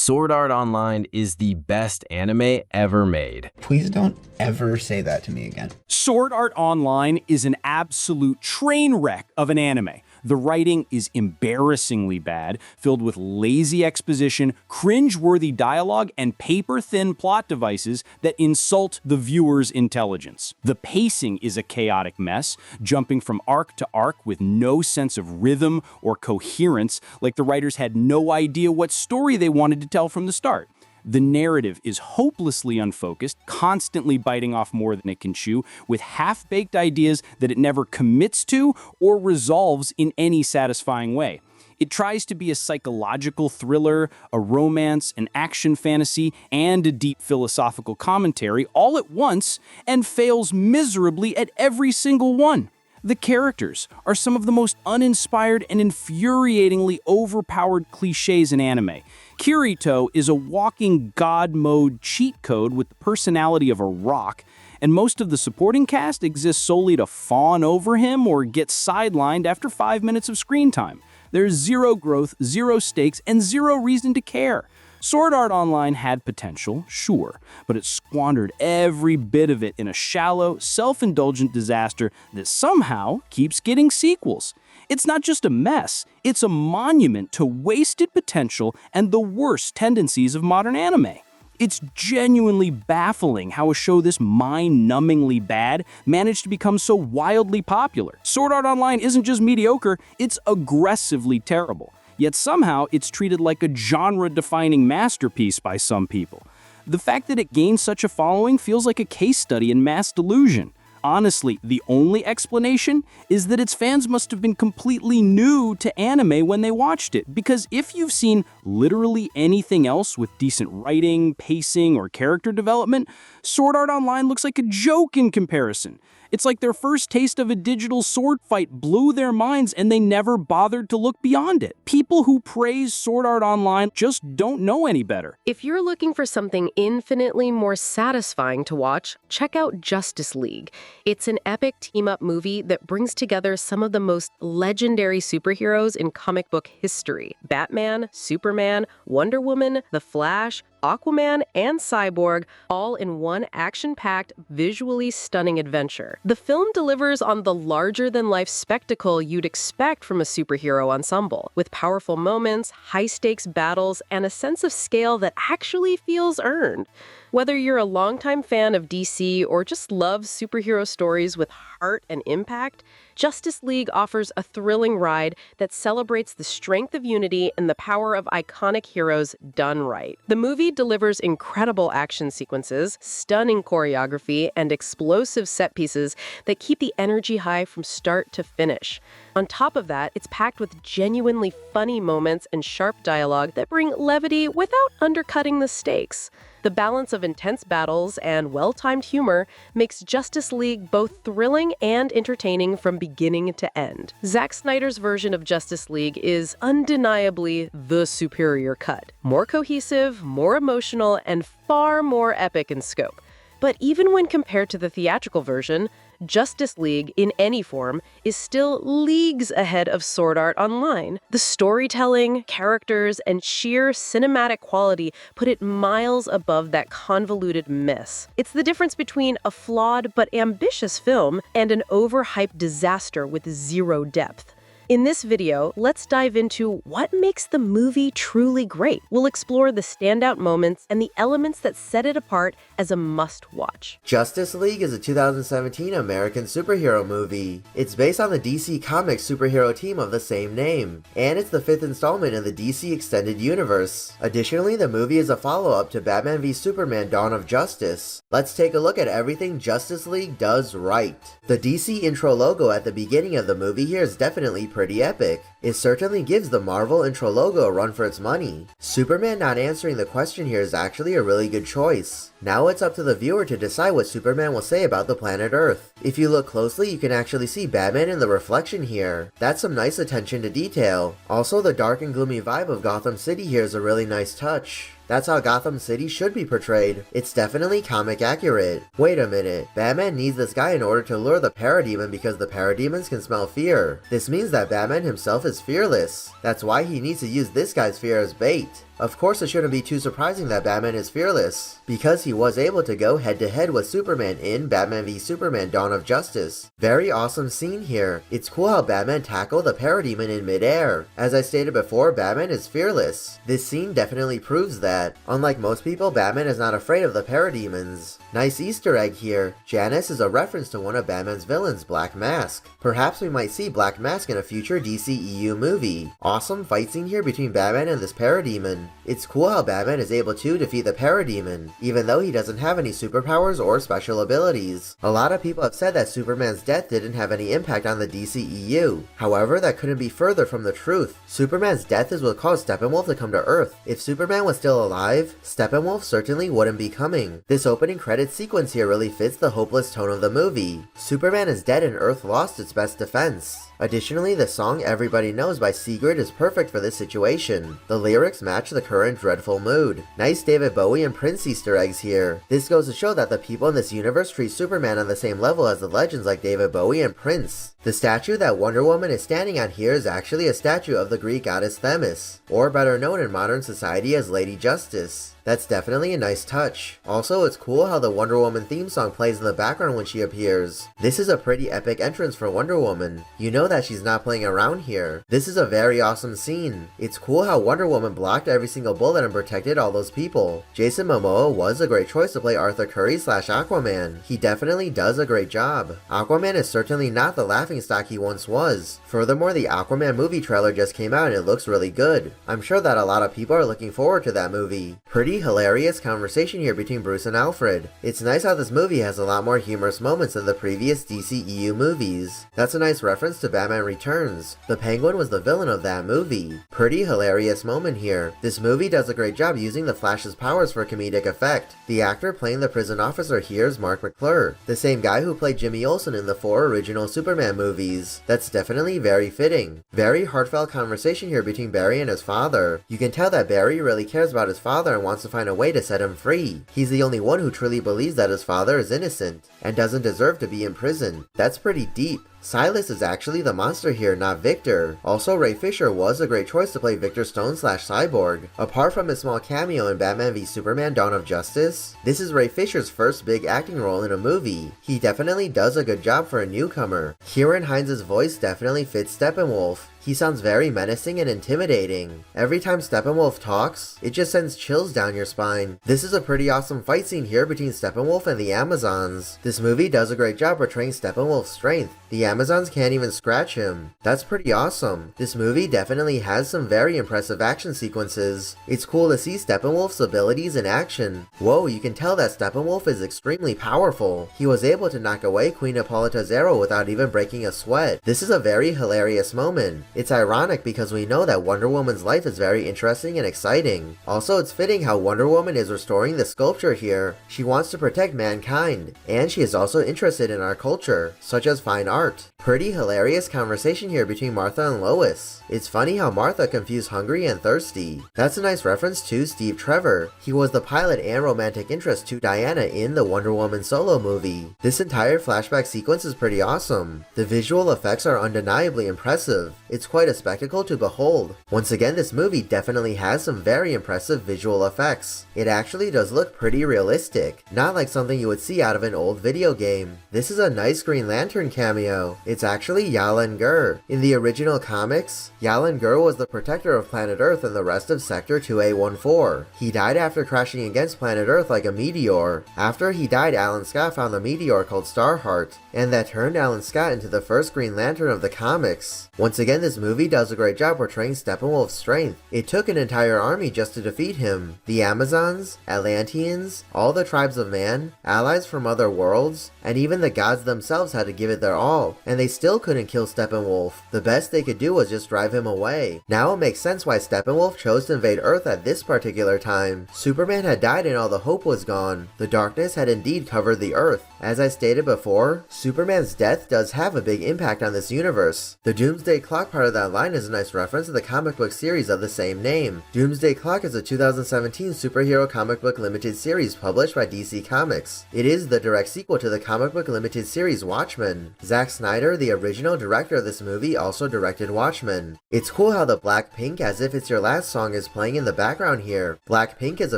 Sword Art Online is the best anime ever made. Please don't ever say that to me again. Sword Art Online is an absolute train wreck of an anime. The writing is embarrassingly bad, filled with lazy exposition, cringe-worthy dialogue, and paper-thin plot devices that insult the viewer's intelligence. The pacing is a chaotic mess, jumping from arc to arc with no sense of rhythm or coherence, like the writers had no idea what story they wanted to tell from the start. The narrative is hopelessly unfocused, constantly biting off more than it can chew, with half-baked ideas that it never commits to or resolves in any satisfying way. It tries to be a psychological thriller, a romance, an action fantasy, and a deep philosophical commentary all at once, and fails miserably at every single one. The characters are some of the most uninspired and infuriatingly overpowered cliches in anime. Kirito is a walking god mode cheat code with the personality of a rock, and most of the supporting cast exists solely to fawn over him or get sidelined after 5 minutes of screen time. There's zero growth, zero stakes, and zero reason to care. Sword Art Online had potential, sure, but it squandered every bit of it in a shallow, self-indulgent disaster that somehow keeps getting sequels. It's not just a mess, it's a monument to wasted potential and the worst tendencies of modern anime. It's genuinely baffling how a show this mind-numbingly bad managed to become so wildly popular. Sword Art Online isn't just mediocre, it's aggressively terrible. Yet somehow it's treated like a genre-defining masterpiece by some people. The fact that it gained such a following feels like a case study in mass delusion. Honestly, the only explanation is that its fans must have been completely new to anime when they watched it, because if you've seen literally anything else with decent writing, pacing, or character development, Sword Art Online looks like a joke in comparison. It's like their first taste of a digital sword fight blew their minds and they never bothered to look beyond it. People who praise Sword Art Online just don't know any better. If you're looking for something infinitely more satisfying to watch, check out Justice League. It's an epic team-up movie that brings together some of the most legendary superheroes in comic book history. Batman, Superman, Wonder Woman, The Flash, Aquaman, and Cyborg, all in one action-packed, visually stunning adventure. The film delivers on the larger-than-life spectacle you'd expect from a superhero ensemble, with powerful moments, high-stakes battles, and a sense of scale that actually feels earned. Whether you're a longtime fan of DC or just love superhero stories with heart and impact, Justice League offers a thrilling ride that celebrates the strength of unity and the power of iconic heroes done right. The movie delivers incredible action sequences, stunning choreography, and explosive set pieces that keep the energy high from start to finish. On top of that, it's packed with genuinely funny moments and sharp dialogue that bring levity without undercutting the stakes. The balance of intense battles and well-timed humor makes Justice League both thrilling and entertaining from beginning to end. Zack Snyder's version of Justice League is undeniably the superior cut. More cohesive, more emotional, and far more epic in scope. But even when compared to the theatrical version, Justice League, in any form, is still leagues ahead of Sword Art Online. The storytelling, characters, and sheer cinematic quality put it miles above that convoluted mess. It's the difference between a flawed but ambitious film and an overhyped disaster with zero depth. In this video, let's dive into what makes the movie truly great. We'll explore the standout moments and the elements that set it apart as a must-watch. Justice League is a 2017 American superhero movie. It's based on the DC Comics superhero team of the same name, and it's the 5th installment in the DC Extended Universe. Additionally, the movie is a follow-up to Batman v Superman: Dawn of Justice. Let's take a look at everything Justice League does right. The DC intro logo at the beginning of the movie here is definitely pretty epic. It certainly gives the Marvel intro logo a run for its money. Superman not answering the question here is actually a really good choice. Now it's up to the viewer to decide what Superman will say about the planet Earth. If you look closely, you can actually see Batman in the reflection here. That's some nice attention to detail. Also, the dark and gloomy vibe of Gotham City here is a really nice touch. That's how Gotham City should be portrayed. It's definitely comic accurate. Wait a minute, Batman needs this guy in order to lure the Parademon because the Parademons can smell fear. This means that Batman himself is fearless. That's why he needs to use this guy's fear as bait. Of course, it shouldn't be too surprising that Batman is fearless, because he was able to go head-to-head with Superman in Batman v Superman Dawn of Justice. Very awesome scene here. It's cool how Batman tackled the Parademon in midair. As I stated before, Batman is fearless. This scene definitely proves that. Unlike most people, Batman is not afraid of the Parademons. Nice Easter egg here. Janus is a reference to one of Batman's villains, Black Mask. Perhaps we might see Black Mask in a future DCEU movie. Awesome fight scene here between Batman and this Parademon. It's cool how Batman is able to defeat the Parademon, even though he doesn't have any superpowers or special abilities. A lot of people have said that Superman's death didn't have any impact on the DCEU. However, that couldn't be further from the truth. Superman's death is what caused Steppenwolf to come to Earth. If Superman was still alive, Steppenwolf certainly wouldn't be coming. This opening credits sequence here really fits the hopeless tone of the movie. Superman is dead and Earth lost its best defense. Additionally, the song Everybody Knows by Sigrid is perfect for this situation. The lyrics match the current dreadful mood. Nice David Bowie and Prince Easter eggs here. This goes to show that the people in this universe treat Superman on the same level as the legends like David Bowie and Prince. The statue that Wonder Woman is standing on here is actually a statue of the Greek goddess Themis, or better known in modern society as Lady Justice. That's definitely a nice touch. Also, it's cool how the Wonder Woman theme song plays in the background when she appears. This is a pretty epic entrance for Wonder Woman. You know that she's not playing around here. This is a very awesome scene. It's cool how Wonder Woman blocked every single bullet and protected all those people. Jason Momoa was a great choice to play Arthur Curry / Aquaman. He definitely does a great job. Aquaman is certainly not the laughingstock he once was. Furthermore, the Aquaman movie trailer just came out and it looks really good. I'm sure that a lot of people are looking forward to that movie. Pretty hilarious conversation here between Bruce and Alfred. It's nice how this movie has a lot more humorous moments than the previous DCEU movies. That's a nice reference to Batman Returns. The Penguin was the villain of that movie. Pretty hilarious moment here. This movie does a great job using the Flash's powers for comedic effect. The actor playing the prison officer here is Mark McClure, the same guy who played Jimmy Olsen in the 4 original Superman movies. That's definitely very fitting. Very heartfelt conversation here between Barry and his father. You can tell that Barry really cares about his father and wants to find a way to set him free. He's the only one who truly believes that his father is innocent and doesn't deserve to be in prison. That's pretty deep. Silas is actually the monster here, not Victor. Also, Ray Fisher was a great choice to play Victor Stone / Cyborg. Apart from his small cameo in Batman v Superman Dawn of Justice, this is Ray Fisher's first big acting role in a movie. He definitely does a good job for a newcomer. Kieran Hines' voice definitely fits Steppenwolf. He sounds very menacing and intimidating. Every time Steppenwolf talks, it just sends chills down your spine. This is a pretty awesome fight scene here between Steppenwolf and the Amazons. This movie does a great job portraying Steppenwolf's strength. The Amazons can't even scratch him. That's pretty awesome. This movie definitely has some very impressive action sequences. It's cool to see Steppenwolf's abilities in action. Whoa, you can tell that Steppenwolf is extremely powerful. He was able to knock away Queen Hippolyta's arrow without even breaking a sweat. This is a very hilarious moment. It's ironic because we know that Wonder Woman's life is very interesting and exciting. Also, it's fitting how Wonder Woman is restoring the sculpture here. She wants to protect mankind, and she is also interested in our culture, such as fine art. Pretty hilarious conversation here between Martha and Lois. It's funny how Martha confused hungry and thirsty. That's a nice reference to Steve Trevor. He was the pilot and romantic interest to Diana in the Wonder Woman solo movie. This entire flashback sequence is pretty awesome. The visual effects are undeniably impressive. It's quite a spectacle to behold. Once again, this movie definitely has some very impressive visual effects. It actually does look pretty realistic, not like something you would see out of an old video game. This is a nice Green Lantern cameo. It's actually Yalen Gur. In the original comics, Yalen Gur was the protector of planet Earth and the rest of Sector 2A14. He died after crashing against planet Earth like a meteor. After he died, Alan Scott found the meteor called Starheart, and that turned Alan Scott into the first Green Lantern of the comics. Once again, this movie does a great job portraying Steppenwolf's strength. It took an entire army just to defeat him. The Amazons, Atlanteans, all the tribes of man, allies from other worlds, and even the gods themselves had to give it their all, and they still couldn't kill Steppenwolf. The best they could do was just drive him away. Now it makes sense why Steppenwolf chose to invade Earth at this particular time. Superman had died and all the hope was gone. The darkness had indeed covered the Earth. As I stated before, Superman's death does have a big impact on this universe. The Doomsday Clock part part of that line is a nice reference to the comic book series of the same name. Doomsday Clock is a 2017 superhero comic book limited series published by DC Comics. It is the direct sequel to the comic book limited series Watchmen. Zack Snyder, the original director of this movie, also directed Watchmen. It's cool how the Blackpink As If It's Your Last song is playing in the background here. Blackpink is a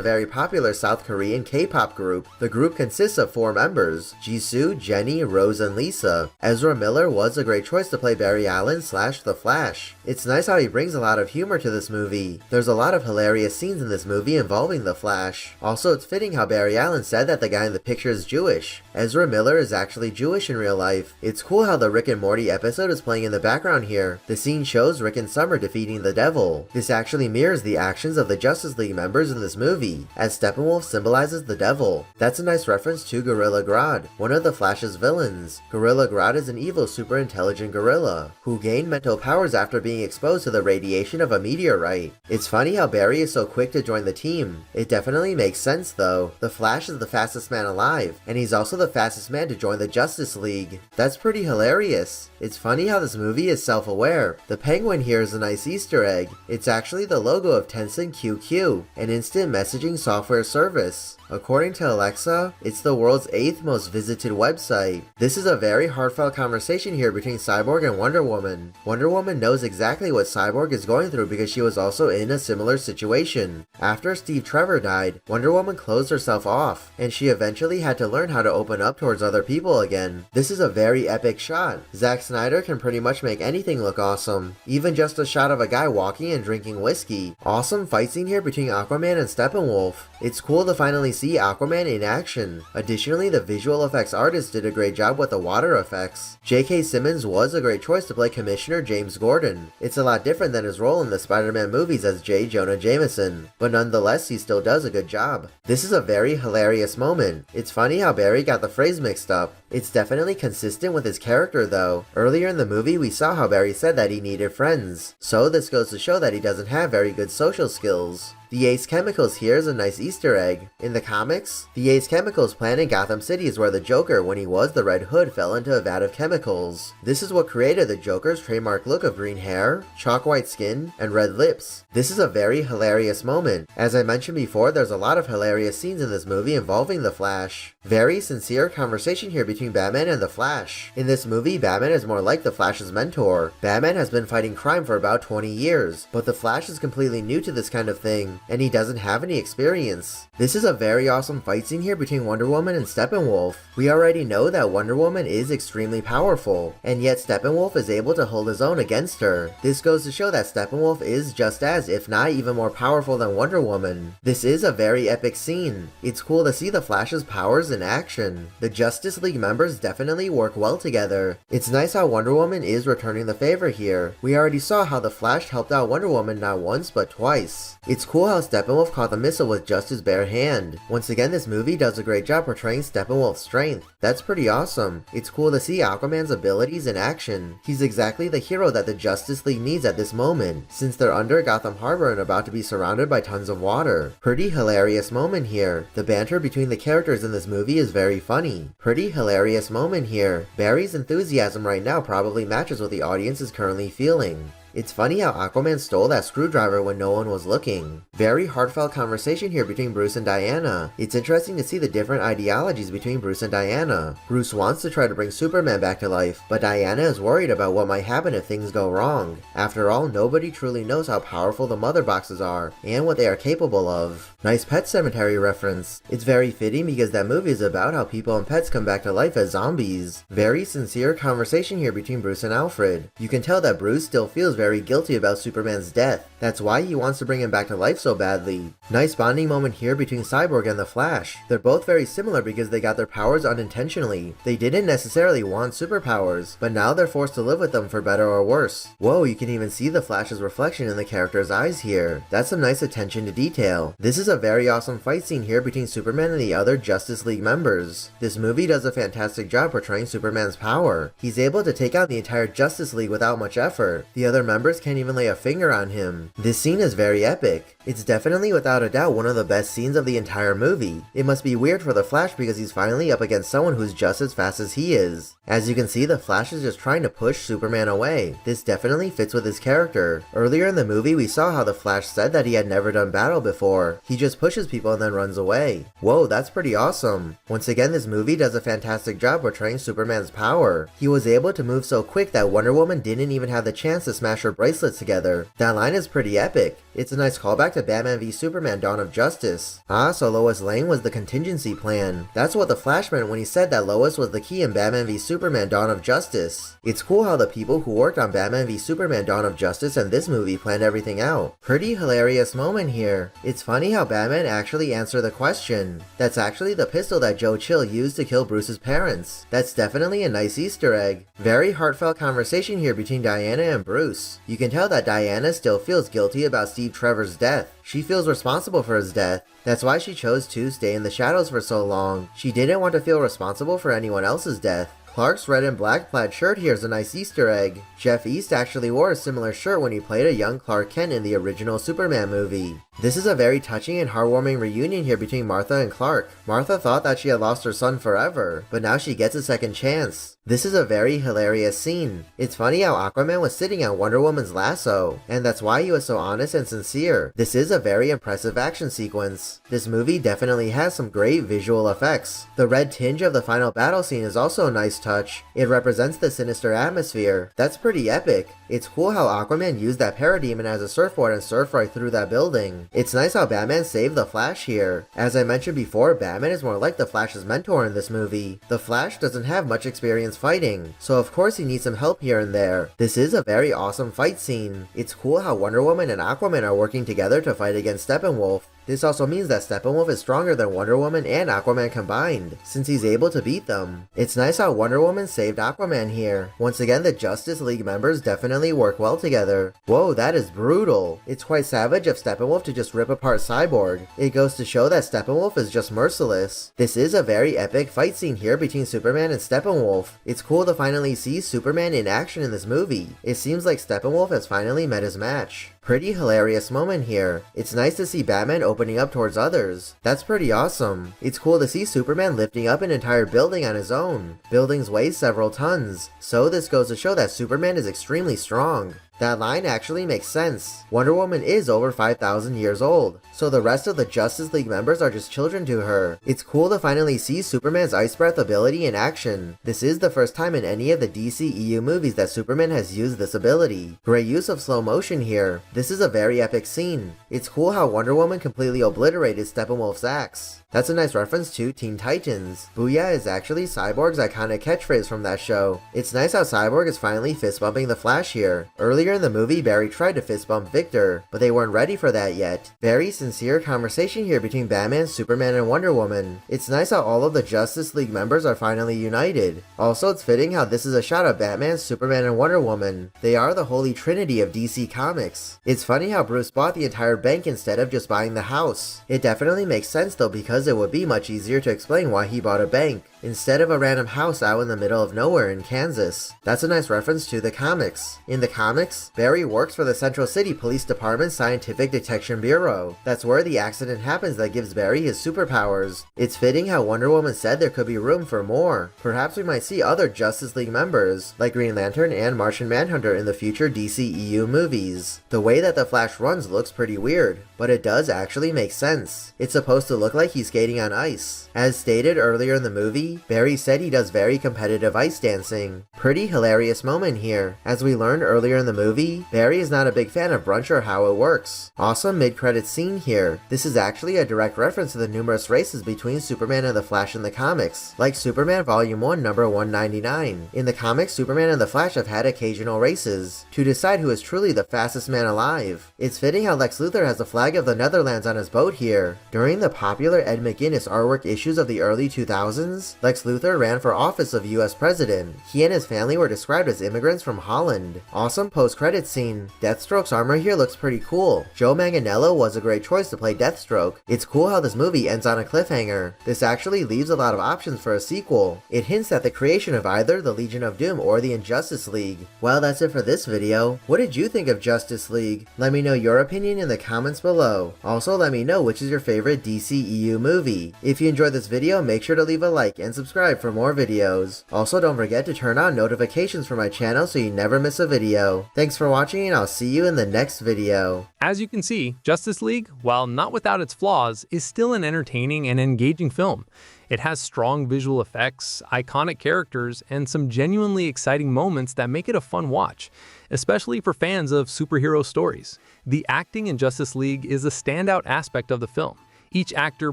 very popular South Korean K-pop group. The group consists of 4 members: Jisoo, Jennie, Rose, and Lisa. Ezra Miller was a great choice to play Barry Allen / The Flash. It's nice how he brings a lot of humor to this movie. There's a lot of hilarious scenes in this movie involving The Flash. Also, it's fitting how Barry Allen said that the guy in the picture is Jewish. Ezra Miller is actually Jewish in real life. It's cool how the Rick and Morty episode is playing in the background here. The scene shows Rick and Summer defeating the devil. This actually mirrors the actions of the Justice League members in this movie, as Steppenwolf symbolizes the devil. That's a nice reference to Gorilla Grodd, one of the Flash's villains. Gorilla Grodd is an evil super intelligent gorilla, who gained mental powers after being exposed to the radiation of a meteorite. It's funny how Barry is so quick to join the team. It definitely makes sense though. The Flash is the fastest man alive, and he's also the fastest man to join the Justice League. That's pretty hilarious. It's funny how this movie is self-aware. The penguin here is a nice Easter egg. It's actually the logo of Tencent QQ, an instant messaging software service. According to Alexa, it's the world's 8th most visited website. This is a very heartfelt conversation here between Cyborg and Wonder Woman. Wonder Woman knows exactly what Cyborg is going through because she was also in a similar situation. After Steve Trevor died, Wonder Woman closed herself off, and she eventually had to learn how to open up towards other people again. This is a very epic shot. Zack Snyder can pretty much make anything look awesome. Even just a shot of a guy walking and drinking whiskey. Awesome fight scene here between Aquaman and Steppenwolf. It's cool to finally see Aquaman in action. Additionally, the visual effects artist did a great job with the water effects. J.K. Simmons was a great choice to play Commissioner James Gordon. It's a lot different than his role in the Spider-Man movies as J. Jonah Jameson, but nonetheless he still does a good job. This is a very hilarious moment. It's funny how Barry got the phrase mixed up. It's definitely consistent with his character though. Earlier in the movie we saw how Barry said that he needed friends, so this goes to show that he doesn't have very good social skills. The Ace Chemicals here is a nice Easter egg. In the comics, the Ace Chemicals plant in Gotham City is where the Joker, when he was the Red Hood, fell into a vat of chemicals. This is what created the Joker's trademark look of green hair, chalk white skin, and red lips. This is a very hilarious moment. As I mentioned before, there's a lot of hilarious scenes in this movie involving the Flash. Very sincere conversation here between Batman and the Flash. In this movie, Batman is more like the Flash's mentor. Batman has been fighting crime for about 20 years, but the Flash is completely new to this kind of thing, and he doesn't have any experience. This is a very awesome fight scene here between Wonder Woman and Steppenwolf. We already know that Wonder Woman is extremely powerful, and yet Steppenwolf is able to hold his own against her. This goes to show that Steppenwolf is just as, if not even more powerful than Wonder Woman. This is a very epic scene. It's cool to see the Flash's powers in action. The Justice League members definitely work well together. It's nice how Wonder Woman is returning the favor here. We already saw how the Flash helped out Wonder Woman not once but twice. It's cool how Steppenwolf caught the missile with just his bare hand. Once again, this movie does a great job portraying Steppenwolf's strength. That's pretty awesome. It's cool to see Aquaman's abilities in action. He's exactly the hero that the Justice League needs at this moment, since they're under Gotham Harbor and about to be surrounded by tons of water. Pretty hilarious moment here. The banter between the characters in this movie is very funny. Pretty hilarious moment here. Barry's enthusiasm right now probably matches what the audience is currently feeling. It's funny how Aquaman stole that screwdriver when no one was looking. Very heartfelt conversation here between Bruce and Diana. It's interesting to see the different ideologies between Bruce and Diana. Bruce wants to try to bring Superman back to life, but Diana is worried about what might happen if things go wrong. After all, nobody truly knows how powerful the mother boxes are, and what they are capable of. Nice Pet Cemetery reference. It's very fitting because that movie is about how people and pets come back to life as zombies. Very sincere conversation here between Bruce and Alfred. You can tell that Bruce still feels very guilty about Superman's death. That's why he wants to bring him back to life so badly. Nice bonding moment here between Cyborg and the Flash. They're both very similar because they got their powers unintentionally. They didn't necessarily want superpowers, but now they're forced to live with them for better or worse. Whoa, you can even see the Flash's reflection in the character's eyes here. That's some nice attention to detail. This is a very awesome fight scene here between Superman and the other Justice League members. This movie does a fantastic job portraying Superman's power. He's able to take out the entire Justice League without much effort. The other members members can't even lay a finger on him. This scene is very epic. It's definitely without a doubt one of the best scenes of the entire movie. It must be weird for the Flash because he's finally up against someone who's just as fast as he is. As you can see, the Flash is just trying to push Superman away. This definitely fits with his character. Earlier in the movie, we saw how the Flash said that he had never done battle before. He just pushes people and then runs away. Whoa, that's pretty awesome. Once again, this movie does a fantastic job portraying Superman's power. He was able to move so quick that Wonder Woman didn't even have the chance to smash her bracelets together. That line is pretty epic. It's a nice callback to Batman v Superman Dawn of Justice. Ah, so Lois Lane was the contingency plan. That's what the Flash meant when he said that Lois was the key in Batman v Superman Dawn of Justice. It's cool how the people who worked on Batman v Superman Dawn of Justice and this movie planned everything out. Pretty hilarious moment here. It's funny how Batman actually answered the question. That's actually the pistol that Joe Chill used to kill Bruce's parents. That's definitely a nice Easter egg. Very heartfelt conversation here between Diana and Bruce. You can tell that Diana still feels guilty about Steve Trevor's death. She feels responsible for his death. That's why she chose to stay in the shadows for so long. She didn't want to feel responsible for anyone else's death. Clark's red and black plaid shirt here is a nice Easter egg. Jeff East actually wore a similar shirt when he played a young Clark Kent in the original Superman movie. This is a very touching and heartwarming reunion here between Martha and Clark. Martha thought that she had lost her son forever, but now she gets a second chance. This is a very hilarious scene. It's funny how Aquaman was sitting on Wonder Woman's lasso, and that's why he was so honest and sincere. This is a very impressive action sequence. This movie definitely has some great visual effects. The red tinge of the final battle scene is also a nice touch. It represents the sinister atmosphere. That's pretty epic. It's cool how Aquaman used that parademon as a surfboard and surfed right through that building. It's nice how Batman saved the Flash here. As I mentioned before, Batman is more like the Flash's mentor in this movie. The Flash doesn't have much experience fighting, so of course he needs some help here and there. This is a very awesome fight scene. It's cool how Wonder Woman and Aquaman are working together to fight against Steppenwolf. This also means that Steppenwolf is stronger than Wonder Woman and Aquaman combined, since he's able to beat them. It's nice how Wonder Woman saved Aquaman here. Once again, the Justice League members definitely work well together. Whoa, that is brutal. It's quite savage of Steppenwolf to just rip apart Cyborg. It goes to show that Steppenwolf is just merciless. This is a very epic fight scene here between Superman and Steppenwolf. It's cool to finally see Superman in action in this movie. It seems like Steppenwolf has finally met his match. Pretty hilarious moment here. It's nice to see Batman opening up towards others. That's pretty awesome. It's cool to see Superman lifting up an entire building on his own. Buildings weigh several tons, so this goes to show that Superman is extremely strong. That line actually makes sense. Wonder Woman is over 5,000 years old, so the rest of the Justice League members are just children to her. It's cool to finally see Superman's Ice Breath ability in action. This is the first time in any of the DCEU movies that Superman has used this ability. Great use of slow motion here. This is a very epic scene. It's cool how Wonder Woman completely obliterated Steppenwolf's axe. That's a nice reference to Teen Titans. Booyah is actually Cyborg's iconic catchphrase from that show. It's nice how Cyborg is finally fist bumping the Flash here. Earlier in the movie, Barry tried to fist bump Victor, but they weren't ready for that yet. Very sincere conversation here between Batman, Superman, and Wonder Woman. It's nice how all of the Justice League members are finally united. Also, it's fitting how this is a shot of Batman, Superman, and Wonder Woman. They are the holy trinity of DC Comics. It's funny how Bruce bought the entire bank instead of just buying the house. It definitely makes sense though, because it would be much easier to explain why he bought a bank instead of a random house out in the middle of nowhere in Kansas. That's a nice reference to the comics. In the comics, Barry works for the Central City Police Department's Scientific Detection Bureau. That's where the accident happens that gives Barry his superpowers. It's fitting how Wonder Woman said there could be room for more. Perhaps we might see other Justice League members, like Green Lantern and Martian Manhunter in the future DCEU movies. The way that the Flash runs looks pretty weird, but it does actually make sense. It's supposed to look like he's skating on ice. As stated earlier in the movie, Barry said he does very competitive ice dancing. Pretty hilarious moment here. As we learned earlier in the movie, Barry is not a big fan of brunch or how it works. Awesome mid-credits scene here. This is actually a direct reference to the numerous races between Superman and the Flash in the comics, like Superman Volume 1 number 199. In the comics, Superman and the Flash have had occasional races to decide who is truly the fastest man alive. It's fitting how Lex Luthor has the flag of the Netherlands on his boat here. During the popular Ed McGuinness artwork issues of the early 2000s, Lex Luthor ran for office of US President. He and his family were described as immigrants from Holland. Awesome post post-credits scene. Deathstroke's armor here looks pretty cool. Joe Manganiello was a great choice to play Deathstroke. It's cool how this movie ends on a cliffhanger. This actually leaves a lot of options for a sequel. It hints at the creation of either the Legion of Doom or the Injustice League. Well, that's it for this video. What did you think of Justice League? Let me know your opinion in the comments below. Also, let me know which is your favorite DCEU movie. If you enjoyed this video, make sure to leave a like and subscribe for more videos. Also, don't forget to turn on notifications for my channel so you never miss a video. Thanks for watching, and I'll see you in the next video. As you can see, Justice League, while not without its flaws, is still an entertaining and engaging film. It has strong visual effects, iconic characters, and some genuinely exciting moments that make it a fun watch, especially for fans of superhero stories. The acting in Justice League is a standout aspect of the film. Each actor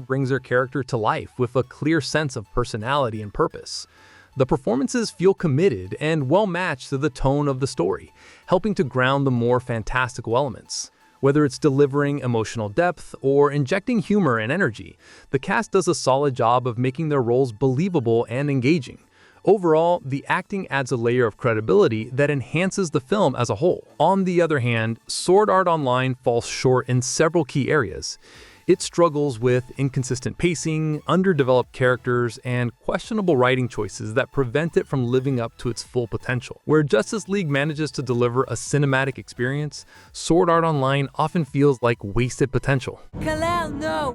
brings their character to life with a clear sense of personality and purpose. The performances feel committed and well-matched to the tone of the story, helping to ground the more fantastical elements. Whether it's delivering emotional depth or injecting humor and energy, the cast does a solid job of making their roles believable and engaging. Overall, the acting adds a layer of credibility that enhances the film as a whole. On the other hand, Sword Art Online falls short in several key areas. It struggles with inconsistent pacing, underdeveloped characters, and questionable writing choices that prevent it from living up to its full potential. Where Justice League manages to deliver a cinematic experience, Sword Art Online often feels like wasted potential. Kal-El, no!